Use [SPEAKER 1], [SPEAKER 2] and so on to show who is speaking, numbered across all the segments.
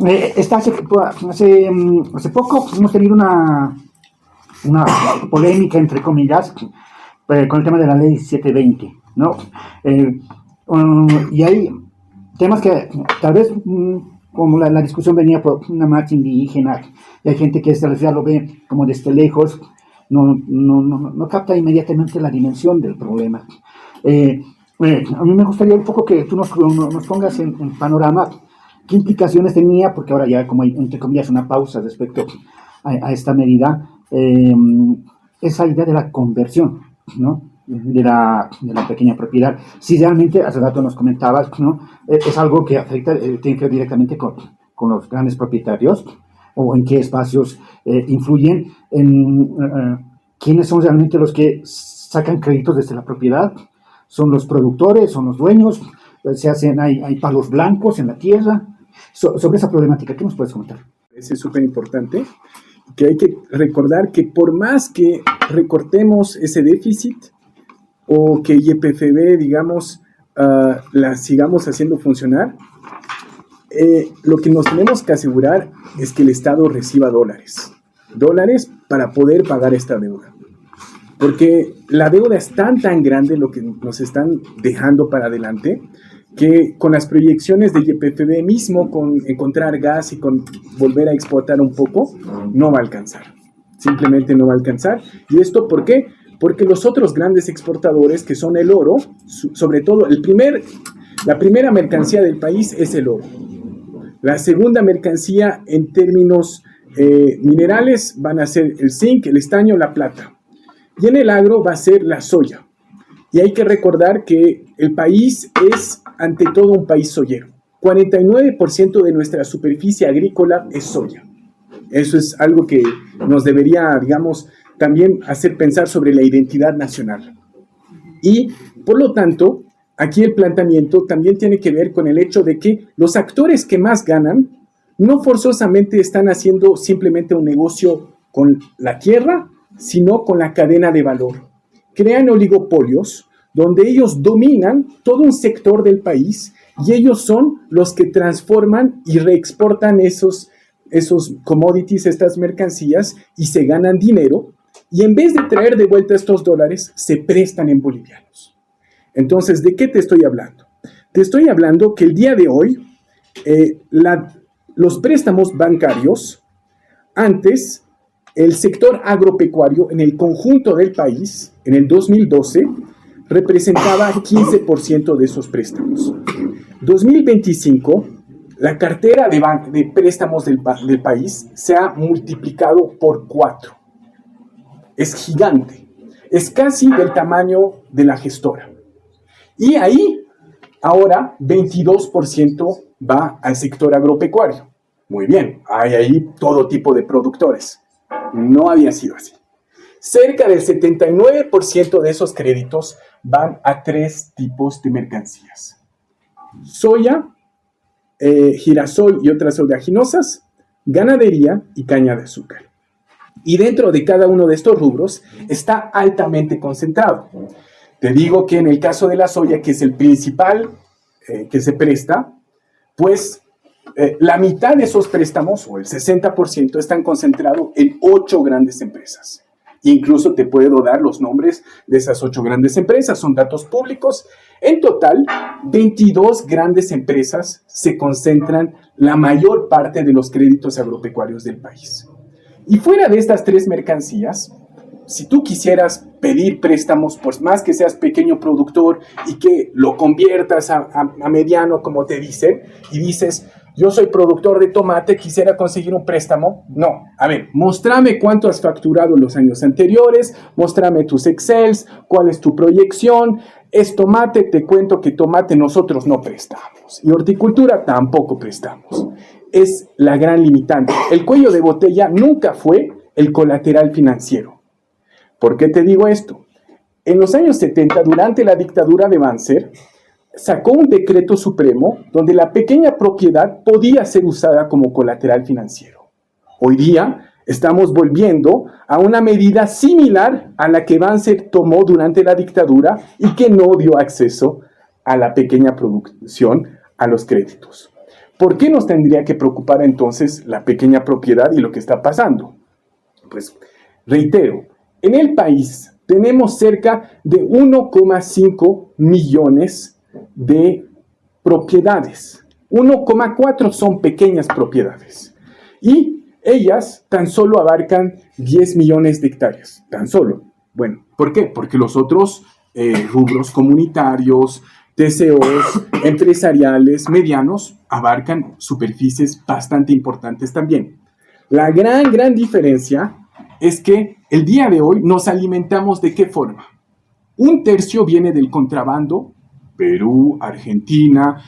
[SPEAKER 1] Hace poco hemos tenido una polémica, entre comillas, con el tema de la ley 720, ¿no? Y hay temas que tal vez, como la discusión venía por una marcha indígena, y hay gente que ya lo ve como desde lejos, no capta inmediatamente la dimensión del problema. A mí me gustaría un poco que tú nos pongas en panorama qué implicaciones tenía, porque ahora ya como hay, entre comillas, una pausa respecto a esta medida, esa idea de la conversión, ¿no? De la pequeña propiedad. Si realmente, hace rato nos comentabas, ¿no? Es algo que afecta, tiene que ver directamente con los grandes propietarios, o en qué espacios influyen, quiénes son realmente los que sacan créditos desde la propiedad. ¿Son los productores, son los dueños? Hay palos blancos en la tierra. Sobre esa problemática, ¿qué nos puedes comentar?
[SPEAKER 2] Es súper importante, que hay que recordar que por más que recortemos ese déficit o que YPFB, digamos, la sigamos haciendo funcionar, lo que nos tenemos que asegurar es que el Estado reciba dólares para poder pagar esta deuda. Porque la deuda es tan grande lo que nos están dejando para adelante, que con las proyecciones de YPFB mismo, con encontrar gas y con volver a exportar un poco, no va a alcanzar. Simplemente no va a alcanzar. ¿Y esto por qué? Porque los otros grandes exportadores, que son el oro, sobre todo la primera mercancía del país es el oro. La segunda mercancía en términos minerales van a ser el zinc, el estaño, la plata. Y en el agro va a ser la soya. Y hay que recordar que el país es, ante todo, un país soyero. 49% de nuestra superficie agrícola es soya. Eso es algo que nos debería, digamos, también hacer pensar sobre la identidad nacional. Y, por lo tanto, aquí el planteamiento también tiene que ver con el hecho de que los actores que más ganan no forzosamente están haciendo simplemente un negocio con la tierra, sino con la cadena de valor. Crean oligopolios donde ellos dominan todo un sector del país y ellos son los que transforman y reexportan esos commodities, estas mercancías, y se ganan dinero, y en vez de traer de vuelta estos dólares, se prestan en bolivianos. Entonces, ¿de qué te estoy hablando? Te estoy hablando que el día de hoy, los préstamos bancarios, antes, el sector agropecuario en el conjunto del país, en el 2012, representaba 15% de esos préstamos. 2025, la cartera de préstamos del país se ha multiplicado por 4. Es gigante. Es casi del tamaño de la gestora. Y ahí, ahora, 22% va al sector agropecuario. Muy bien, hay ahí todo tipo de productores. No había sido así. Cerca del 79% de esos créditos van a 3 tipos de mercancías: soya, girasol y otras oleaginosas, ganadería y caña de azúcar. Y dentro de cada uno de estos rubros está altamente concentrado. Te digo que en el caso de la soya, que es el principal que se presta, pues la mitad de esos préstamos, o el 60%, están concentrados en 8 grandes empresas. Incluso te puedo dar los nombres de esas 8 grandes empresas, son datos públicos. En total, 22 grandes empresas se concentran la mayor parte de los créditos agropecuarios del país. Y fuera de estas 3 mercancías, si tú quisieras pedir préstamos, por más que seas pequeño productor y que lo conviertas a mediano, como te dicen, y dices: yo soy productor de tomate, quisiera conseguir un préstamo. No, a ver, muéstrame cuánto has facturado en los años anteriores, muéstrame tus Excels, cuál es tu proyección. Es tomate, te cuento que tomate nosotros no prestamos. Y horticultura tampoco prestamos. Es la gran limitante. El cuello de botella nunca fue el colateral financiero. ¿Por qué te digo esto? En los años 70, durante la dictadura de Banzer, sacó un decreto supremo donde la pequeña propiedad podía ser usada como colateral financiero. Hoy día estamos volviendo a una medida similar a la que Banzer tomó durante la dictadura y que no dio acceso a la pequeña producción a los créditos. ¿Por qué nos tendría que preocupar entonces la pequeña propiedad y lo que está pasando? Pues, reitero, en el país tenemos cerca de 1,5 millones de propiedades. 1,4 son pequeñas propiedades. Y ellas tan solo abarcan 10 millones de hectáreas. Tan solo. Bueno, ¿por qué? Porque los otros rubros comunitarios, TCOs, empresariales, medianos, abarcan superficies bastante importantes también. La gran diferencia es que el día de hoy nos alimentamos ¿de qué forma? Un tercio viene del contrabando, Perú, Argentina,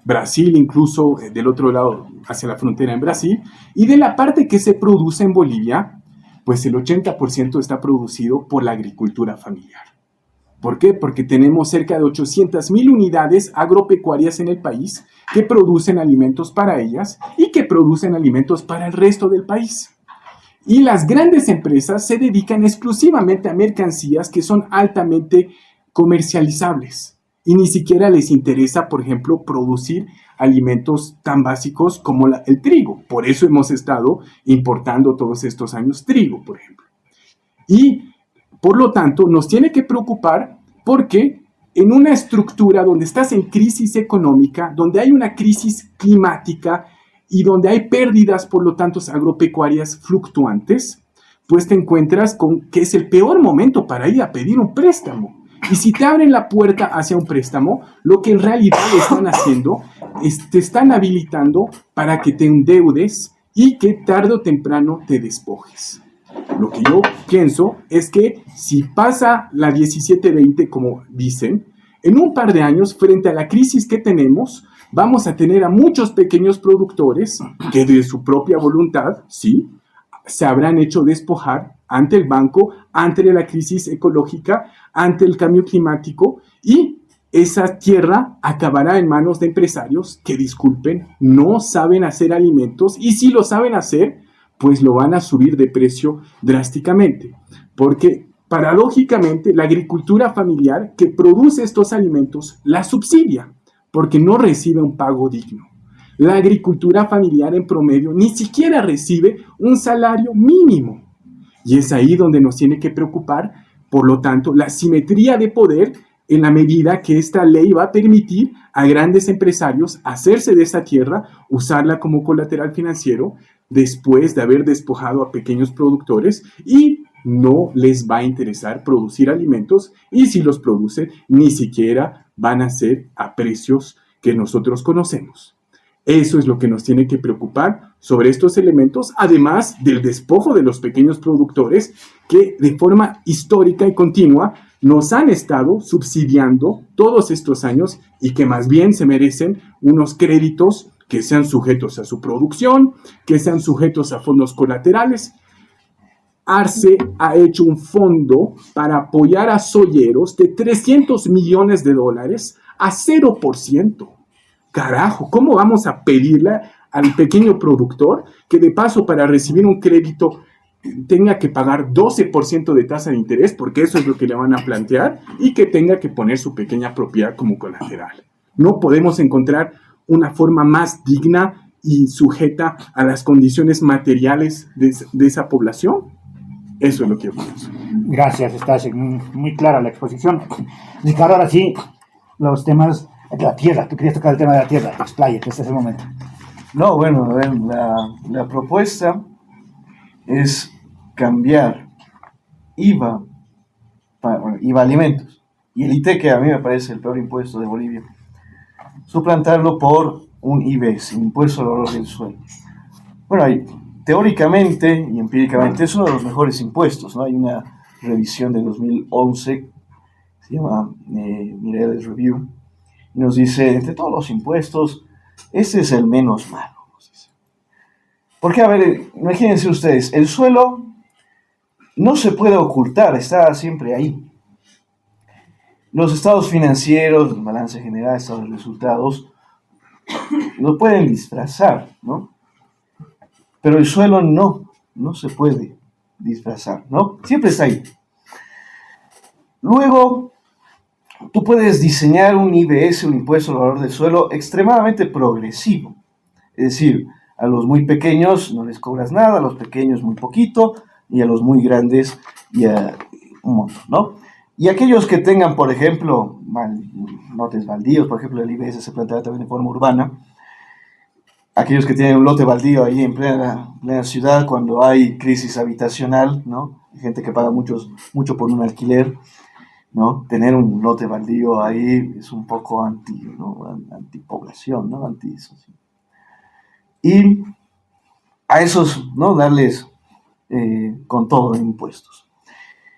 [SPEAKER 2] Brasil, incluso del otro lado, hacia la frontera en Brasil, y de la parte que se produce en Bolivia, pues el 80% está producido por la agricultura familiar. ¿Por qué? Porque tenemos cerca de 800,000 unidades agropecuarias en el país que producen alimentos para ellas y que producen alimentos para el resto del país. Y las grandes empresas se dedican exclusivamente a mercancías que son altamente comercializables y ni siquiera les interesa, por ejemplo, producir alimentos tan básicos como el trigo. Por eso hemos estado importando todos estos años trigo, por ejemplo. Y por lo tanto, nos tiene que preocupar porque en una estructura donde estás en crisis económica, donde hay una crisis climática y donde hay pérdidas, por lo tanto, agropecuarias fluctuantes, pues te encuentras con que es el peor momento para ir a pedir un préstamo. Y si te abren la puerta hacia un préstamo, lo que en realidad están haciendo es te están habilitando para que te endeudes y que tarde o temprano te despojes. Lo que yo pienso es que si pasa la 17-20, como dicen, en un par de años, frente a la crisis que tenemos, vamos a tener a muchos pequeños productores que de su propia voluntad, sí, se habrán hecho despojar ante el banco, ante la crisis ecológica, ante el cambio climático, y esa tierra acabará en manos de empresarios que, disculpen, no saben hacer alimentos, y si lo saben hacer, pues lo van a subir de precio drásticamente, porque paradójicamente la agricultura familiar que produce estos alimentos la subsidia, porque no recibe un pago digno. La agricultura familiar en promedio ni siquiera recibe un salario mínimo. Y es ahí donde nos tiene que preocupar, por lo tanto, la simetría de poder en la medida que esta ley va a permitir a grandes empresarios hacerse de esa tierra, usarla como colateral financiero, después de haber despojado a pequeños productores, y no les va a interesar producir alimentos, y si los producen, ni siquiera van a ser a precios que nosotros conocemos. Eso es lo que nos tiene que preocupar sobre estos elementos, además del despojo de los pequeños productores que de forma histórica y continua nos han estado subsidiando todos estos años y que más bien se merecen unos créditos que sean sujetos a su producción, que sean sujetos a fondos colaterales. Arce ha hecho un fondo para apoyar a soyeros de $300 millones a 0%. Carajo, ¿cómo vamos a pedirle al pequeño productor que de paso para recibir un crédito tenga que pagar 12% de tasa de interés, porque eso es lo que le van a plantear, y que tenga que poner su pequeña propiedad como colateral? No podemos encontrar una forma más digna y sujeta a las condiciones materiales de esa población. Eso es lo que yo pienso.
[SPEAKER 1] Gracias, Stasiek, muy clara la exposición. Ricardo, ahora sí, los temas de la tierra. Tú querías tocar el tema de la tierra, expláyate, este es el momento.
[SPEAKER 3] No, bueno, a ver, la propuesta es cambiar IVA, IVA alimentos, y el IT, que a mí me parece el peor impuesto de Bolivia, suplantarlo por un IBES, Impuesto al Valor del Suelo. Bueno, teóricamente y empíricamente es uno de los mejores impuestos, ¿no? Hay una revisión de 2011, se llama Mireles Review, y nos dice, entre todos los impuestos, este es el menos malo. Porque, a ver, imagínense ustedes, el suelo no se puede ocultar, está siempre ahí. Los estados financieros, el balance general, estados de resultados, lo pueden disfrazar, ¿no? Pero el suelo no se puede disfrazar, ¿no? Siempre está ahí. Luego, tú puedes diseñar un IBS, un impuesto al valor del suelo, extremadamente progresivo. Es decir, a los muy pequeños no les cobras nada, a los pequeños muy poquito, y a los muy grandes ya un montón, ¿no? Y aquellos que tengan, por ejemplo, lotes baldíos, por ejemplo, el IBS se plantea también de forma urbana, aquellos que tienen un lote baldío ahí en plena ciudad, cuando hay crisis habitacional, ¿no? Hay gente que paga mucho por un alquiler, ¿no? Tener un lote baldío ahí es un poco antipoblación, ¿no? Anti eso, sí. Y a esos, ¿no? Darles con todo en impuestos.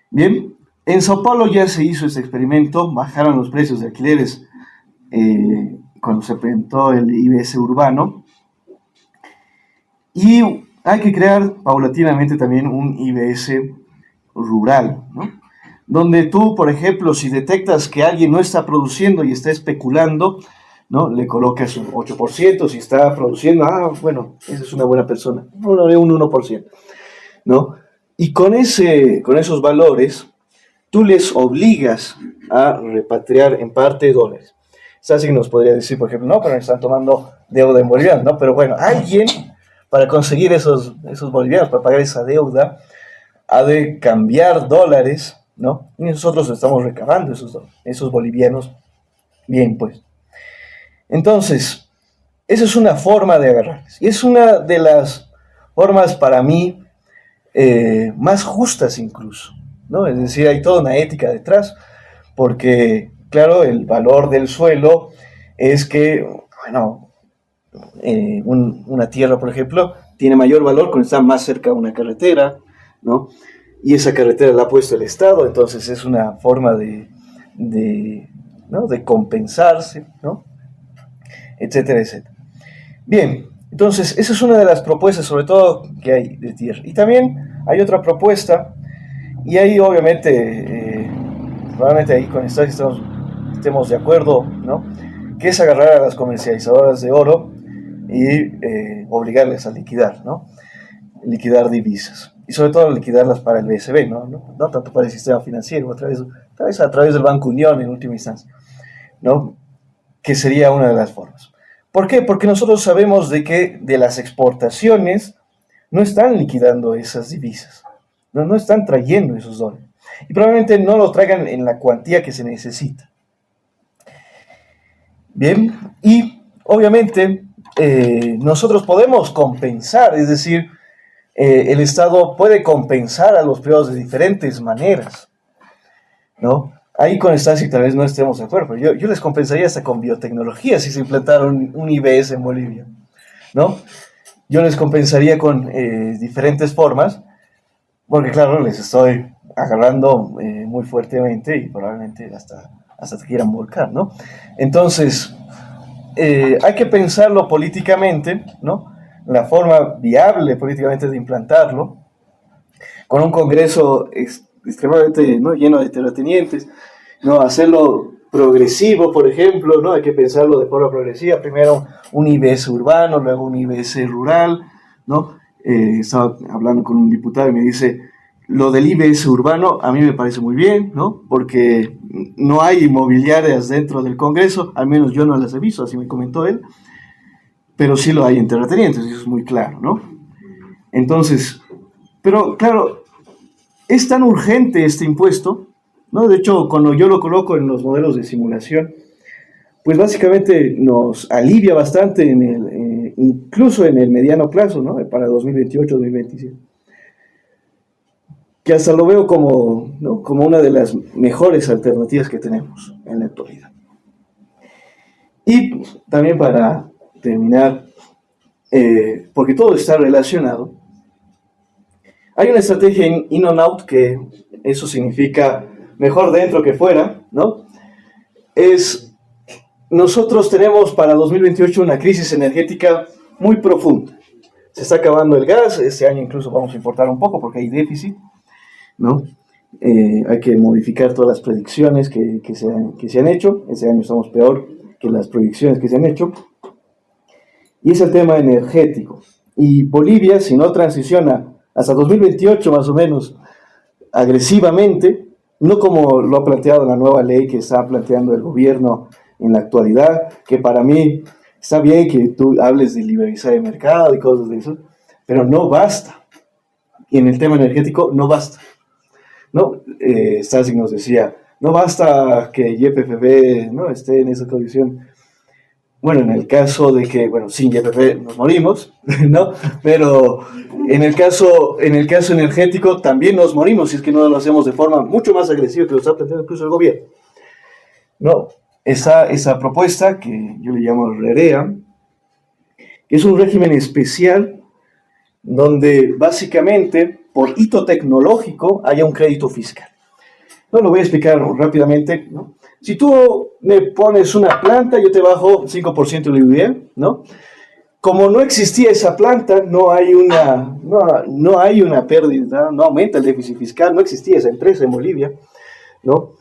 [SPEAKER 3] Bien, en Sao Paulo ya se hizo este experimento, bajaron los precios de alquileres cuando se presentó el IBS urbano, y hay que crear paulatinamente también un IBS rural, ¿no? Donde tú, por ejemplo, si detectas que alguien no está produciendo y está especulando, ¿no? Le colocas un 8%, si está produciendo, bueno, esa es una buena persona, un 1%, ¿no? Y con esos valores, tú les obligas a repatriar en parte dólares. Sassi nos podría decir, por ejemplo, no, pero están tomando deuda en bolivianos, ¿no? Pero bueno, alguien, para conseguir esos bolivianos, para pagar esa deuda, ha de cambiar dólares, ¿no? Y nosotros estamos recabando esos bolivianos bien, pues. Entonces, esa es una forma de agarrarles. Y es una de las formas, para mí, más justas incluso, ¿no? Es decir, hay toda una ética detrás, porque, claro, el valor del suelo es que, bueno, una tierra, por ejemplo, tiene mayor valor cuando está más cerca de una carretera, ¿no? Y esa carretera la ha puesto el Estado, entonces es una forma ¿no? de compensarse, ¿no? Etcétera, etcétera. Bien, entonces esa es una de las propuestas, sobre todo, que hay de tierra. Y también hay otra propuesta, y ahí obviamente, probablemente ahí con esto estemos de acuerdo, ¿no? Que es agarrar a las comercializadoras de oro y obligarles a liquidar, ¿no? Liquidar divisas. Y sobre todo liquidarlas para el BSB, no tanto para el sistema financiero, tal vez a través del Banco Unión en última instancia, ¿no? Que sería una de las formas. ¿Por qué? Porque nosotros sabemos de que de las exportaciones no están liquidando esas divisas, no están trayendo esos dólares. Y probablemente no lo traigan en la cuantía que se necesita. Bien, y obviamente nosotros podemos compensar, es decir, el Estado puede compensar a los privados de diferentes maneras, ¿no? Ahí con Stasi tal vez no estemos de acuerdo, pero yo les compensaría hasta con biotecnología si se implantara un IBS en Bolivia, ¿no? Yo les compensaría con diferentes formas, porque claro, les estoy agarrando muy fuertemente y probablemente hasta te quieran volcar, ¿no? Entonces, hay que pensarlo políticamente, ¿no? La forma viable políticamente de implantarlo, con un Congreso extremadamente, ¿no? lleno de terratenientes, ¿no? Hacerlo progresivo, por ejemplo, ¿no? Hay que pensarlo de forma progresiva, primero un IBS urbano, luego un IBS rural, ¿no? Estaba hablando con un diputado y me dice, lo del IBS urbano a mí me parece muy bien, ¿no? Porque no hay inmobiliarias dentro del Congreso, al menos yo no las he visto, así me comentó él, pero sí lo hay en terratenientes, eso es muy claro, ¿no? Entonces, pero claro, es tan urgente este impuesto, ¿no? De hecho, cuando yo lo coloco en los modelos de simulación, pues básicamente nos alivia bastante incluso en el mediano plazo, ¿no? Para 2028-2027. Que hasta lo veo como, ¿no? como una de las mejores alternativas que tenemos en la actualidad. Y también para terminar, porque todo está relacionado, hay una estrategia en in and out, que eso significa mejor dentro que fuera, ¿no? Nosotros tenemos para 2028 una crisis energética muy profunda. Se está acabando el gas, este año incluso vamos a importar un poco porque hay déficit, ¿no? Hay que modificar todas las predicciones que se han hecho. Este año estamos peor que las proyecciones que se han hecho. Y es el tema energético. Y Bolivia, si no transiciona hasta 2028 más o menos agresivamente, no como lo ha planteado la nueva ley que está planteando el gobierno en la actualidad, que para mí está bien que tú hables de liberalizar el mercado y cosas de eso, pero no basta. Y en el tema energético no basta. No, Stasik nos decía, no basta que YPFB no esté en esa condición. Bueno, en el caso de que, bueno, sin YPF nos morimos, ¿no? Pero en el caso energético también nos morimos si es que no lo hacemos de forma mucho más agresiva que lo está planteando incluso el gobierno. No, esa propuesta que yo le llamo REREA, es un régimen especial donde básicamente por hito tecnológico haya un crédito fiscal. No lo voy a explicar rápidamente, ¿no? Si tú me pones una planta, yo te bajo 5% el IVA, ¿no? Como no existía esa planta, no hay una pérdida, no aumenta el déficit fiscal, no existía esa empresa en Bolivia, ¿no?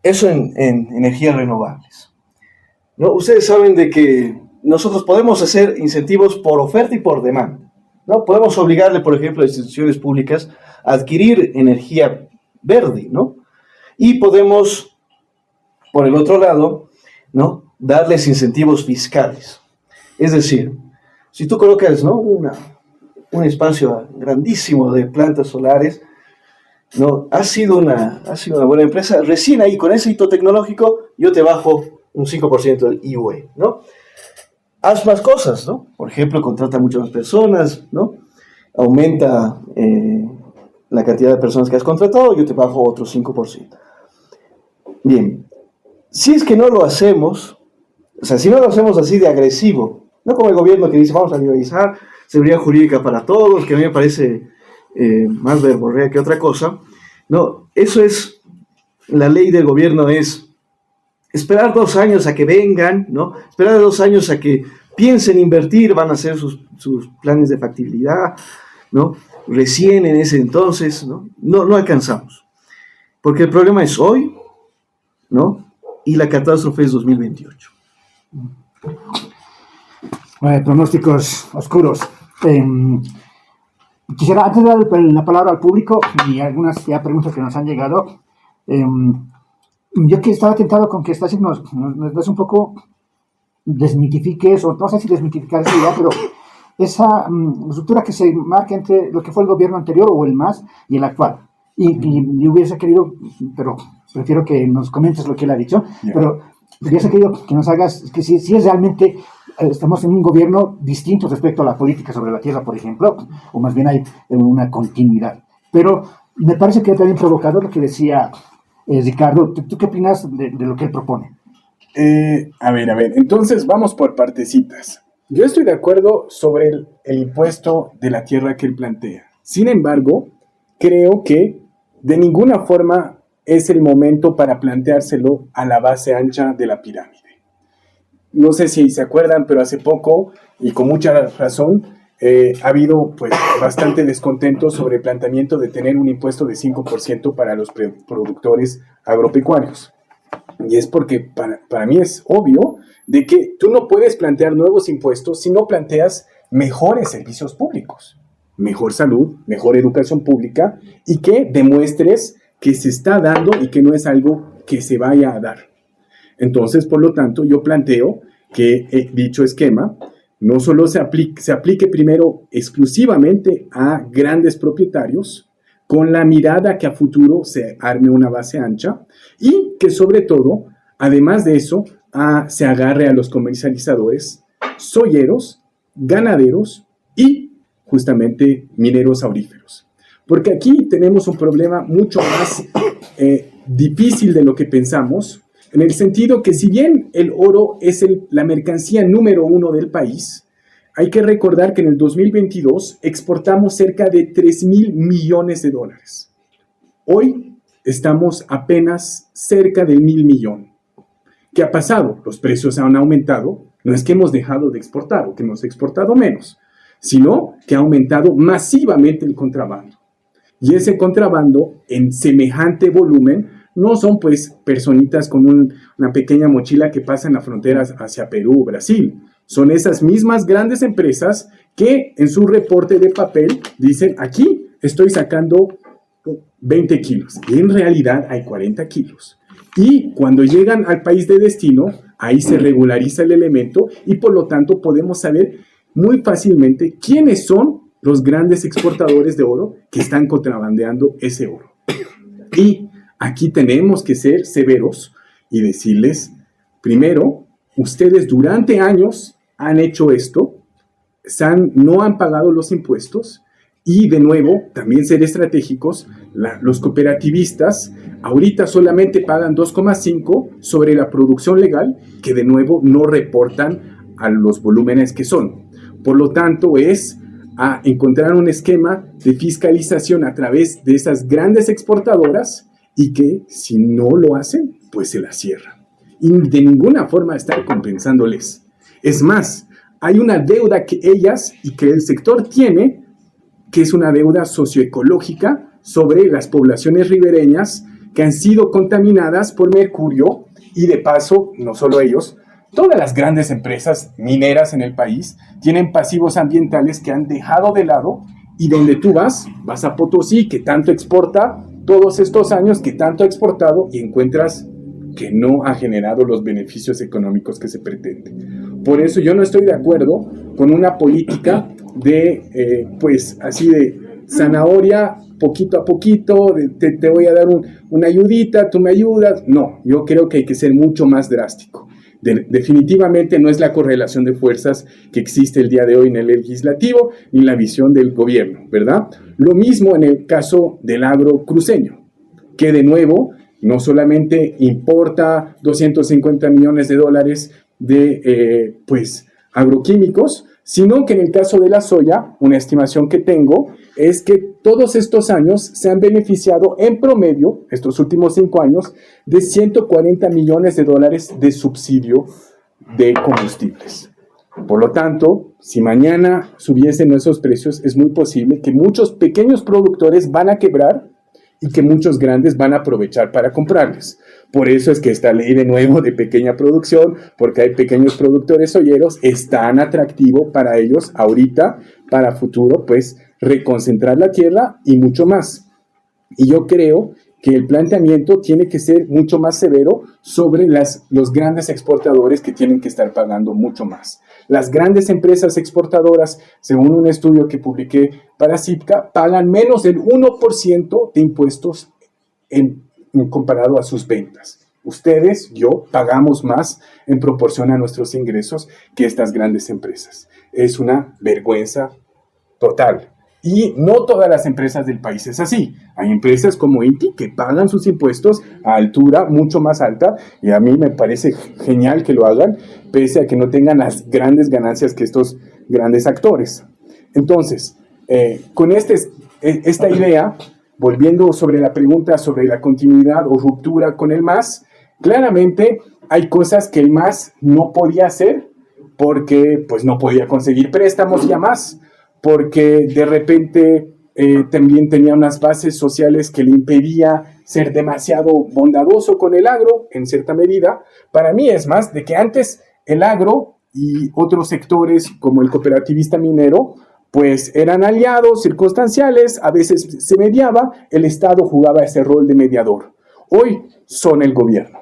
[SPEAKER 3] Eso en energías renovables, ¿no? Ustedes saben de que nosotros podemos hacer incentivos por oferta y por demanda, ¿no? Podemos obligarle, por ejemplo, a instituciones públicas a adquirir energía verde, ¿no? Y podemos, por el otro lado, ¿no?, darles incentivos fiscales. Es decir, si tú colocas, ¿no?, un espacio grandísimo de plantas solares, ¿no?, ha sido una buena empresa, recién ahí con ese hito tecnológico yo te bajo un 5% del IVA, ¿no? Haz más cosas, ¿no? Por ejemplo, contrata muchas más personas, ¿no? Aumenta la cantidad de personas que has contratado, yo te bajo otro 5%. Bien, si es que no lo hacemos, o sea, si no lo hacemos así de agresivo, no como el gobierno que dice vamos a liberalizar, seguridad jurídica para todos, que a mí me parece más verborrea que otra cosa, no, eso es, la ley del gobierno es esperar 2 años a que vengan, ¿no? Esperar 2 años a que piensen invertir, van a hacer sus planes de factibilidad, ¿no? Recién en ese entonces, no alcanzamos. Porque el problema es hoy, ¿no? Y la catástrofe es 2028.
[SPEAKER 1] Pronósticos oscuros. Quisiera, antes de dar la palabra al público y algunas ya preguntas que nos han llegado, yo que estaba tentado con que Stasik nos des un poco, desmitifiques, o no sé si desmitificar esa idea, pero esa ruptura que se marca entre lo que fue el gobierno anterior o el MAS y el actual. Y hubiese querido, pero prefiero que nos comentes lo que él ha dicho, pero hubiese querido que nos hagas, que si es realmente, estamos en un gobierno distinto respecto a la política sobre la tierra, por ejemplo, o más bien hay una continuidad. Pero me parece que también provocado lo que decía Ricardo. ¿Tú qué opinas de lo que él propone?
[SPEAKER 2] A ver, entonces vamos por partecitas. Yo estoy de acuerdo sobre el impuesto de la tierra que él plantea. Sin embargo, creo que de ninguna forma es el momento para planteárselo a la base ancha de la pirámide. No sé si se acuerdan, pero hace poco, y con mucha razón, ha habido pues bastante descontento sobre el planteamiento de tener un impuesto de 5% para los productores agropecuarios. Y es porque para mí es obvio de que tú no puedes plantear nuevos impuestos si no planteas mejores servicios públicos, mejor salud, mejor educación pública, y que demuestres que se está dando y que no es algo que se vaya a dar. Entonces, por lo tanto, yo planteo que dicho esquema no solo se aplique primero exclusivamente a grandes propietarios, con la mirada que a futuro se arme una base ancha, y que sobre todo, además de eso, se agarre a los comercializadores, soyeros, ganaderos y justamente mineros auríferos. Porque aquí tenemos un problema mucho más difícil de lo que pensamos, en el sentido que si bien el oro es la mercancía número 1 del país, hay que recordar que en el 2022 exportamos cerca de 3,000 millones de dólares. Hoy estamos apenas cerca del 1,000 millones. ¿Qué ha pasado? Los precios han aumentado. No es que hemos dejado de exportar o que hemos exportado menos, sino que ha aumentado masivamente el contrabando. Y ese contrabando en semejante volumen no son pues personitas con una pequeña mochila que pasan las fronteras hacia Perú, Brasil. Son esas mismas grandes empresas que en su reporte de papel dicen, aquí estoy sacando 20 kilos. Y en realidad hay 40 kilos. Y cuando llegan al país de destino, ahí se regulariza el elemento y por lo tanto podemos saber muy fácilmente quiénes son los grandes exportadores de oro que están contrabandeando ese oro. Y aquí tenemos que ser severos y decirles, primero, ustedes durante años han hecho esto, no han pagado los impuestos y de nuevo, también ser estratégicos, los cooperativistas ahorita solamente pagan 2,5 sobre la producción legal, que de nuevo no reportan a los volúmenes que son. Por lo tanto, es a encontrar un esquema de fiscalización a través de esas grandes exportadoras y que si no lo hacen, pues se la cierran. Y de ninguna forma estar compensándoles. Es más, hay una deuda que ellas y que el sector tiene, que es una deuda socioecológica sobre las poblaciones ribereñas que han sido contaminadas por mercurio y de paso, no solo ellos, todas las grandes empresas mineras en el país tienen pasivos ambientales que han dejado de lado y donde tú vas a Potosí, que tanto exporta todos estos años, que tanto ha exportado y encuentras que no ha generado los beneficios económicos que se pretenden. Por eso yo no estoy de acuerdo con una política de, pues así de zanahoria, poquito a poquito, te voy a dar una ayudita, tú me ayudas. No, yo creo que hay que ser mucho más drástico. Definitivamente no es la correlación de fuerzas que existe el día de hoy en el legislativo, ni la visión del gobierno, ¿verdad? Lo mismo en el caso del agro cruceño, que de nuevo no solamente importa 250 millones de dólares de agroquímicos, sino que en el caso de la soya, una estimación que tengo es que todos estos años se han beneficiado en promedio, estos últimos 5 años, de 140 millones de dólares de subsidio de combustibles. Por lo tanto, si mañana subiesen esos precios, es muy posible que muchos pequeños productores van a quebrar y que muchos grandes van a aprovechar para comprarles. Por eso es que esta ley de nuevo de pequeña producción, porque hay pequeños productores soyeros, es tan atractivo para ellos ahorita, para futuro, pues reconcentrar la tierra y mucho más. Y yo creo que el planteamiento tiene que ser mucho más severo sobre los grandes exportadores que tienen que estar pagando mucho más. Las grandes empresas exportadoras, según un estudio que publiqué para CIPCA, pagan menos del 1% de impuestos comparado a sus ventas. Ustedes, yo, pagamos más en proporción a nuestros ingresos que estas grandes empresas. Es una vergüenza total. Y no todas las empresas del país es así. Hay empresas como INTI que pagan sus impuestos a altura mucho más alta y a mí me parece genial que lo hagan, pese a que no tengan las grandes ganancias que estos grandes actores. Entonces, con esta idea, volviendo sobre la pregunta sobre la continuidad o ruptura con el MAS, claramente hay cosas que el MAS no podía hacer porque pues, no podía conseguir préstamos y a más, porque de repente también tenía unas bases sociales que le impedía ser demasiado bondadoso con el agro, en cierta medida. Para mí es más de que antes el agro y otros sectores como el cooperativista minero, pues eran aliados circunstanciales, a veces se mediaba, el Estado jugaba ese rol de mediador. Hoy son el gobierno.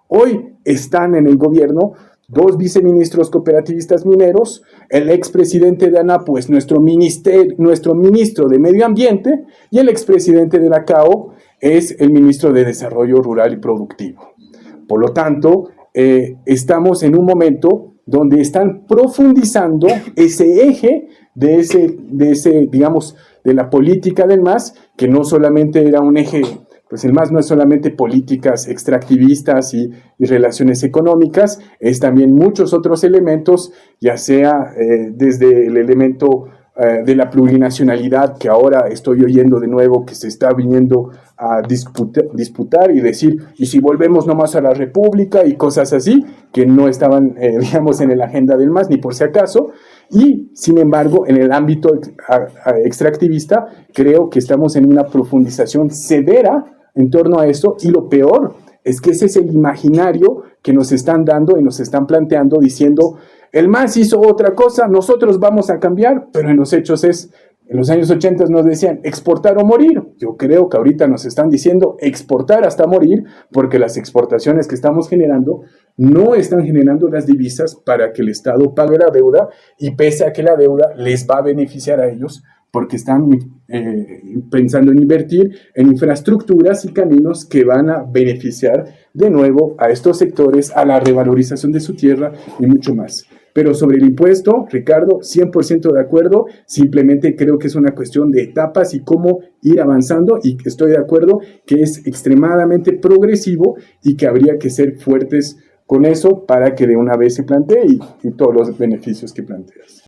[SPEAKER 2] Hoy están en el gobierno 2 viceministros cooperativistas mineros, el expresidente de ANAPO es nuestro ministro de Medio Ambiente y el expresidente de la CAO es el ministro de Desarrollo Rural y Productivo. Por lo tanto, estamos en un momento donde están profundizando ese eje de la política del MAS, que no solamente era un eje. Pues el MAS no es solamente políticas extractivistas y relaciones económicas, es también muchos otros elementos, ya sea desde el elemento de la plurinacionalidad, que ahora estoy oyendo de nuevo que se está viniendo a disputar y decir, y si volvemos nomás a la república y cosas así, que no estaban, en la agenda del MAS, ni por si acaso. Y, sin embargo, en el ámbito extractivista, creo que estamos en una profundización severa en torno a esto, y lo peor es que ese es el imaginario que nos están dando y nos están planteando diciendo, el MAS hizo otra cosa, nosotros vamos a cambiar, pero en los hechos es En los años 80 nos decían exportar o morir. Yo creo que ahorita nos están diciendo exportar hasta morir, porque las exportaciones que estamos generando no están generando las divisas para que el Estado pague la deuda, y pese a que la deuda les va a beneficiar a ellos, porque están pensando en invertir en infraestructuras y caminos que van a beneficiar de nuevo a estos sectores, a la revalorización de su tierra y mucho más. Pero sobre el impuesto, Ricardo, 100% de acuerdo, simplemente creo que es una cuestión de etapas y cómo ir avanzando, y estoy de acuerdo que es extremadamente progresivo y que habría que ser fuertes con eso para que de una vez se plantee y todos los beneficios que planteas.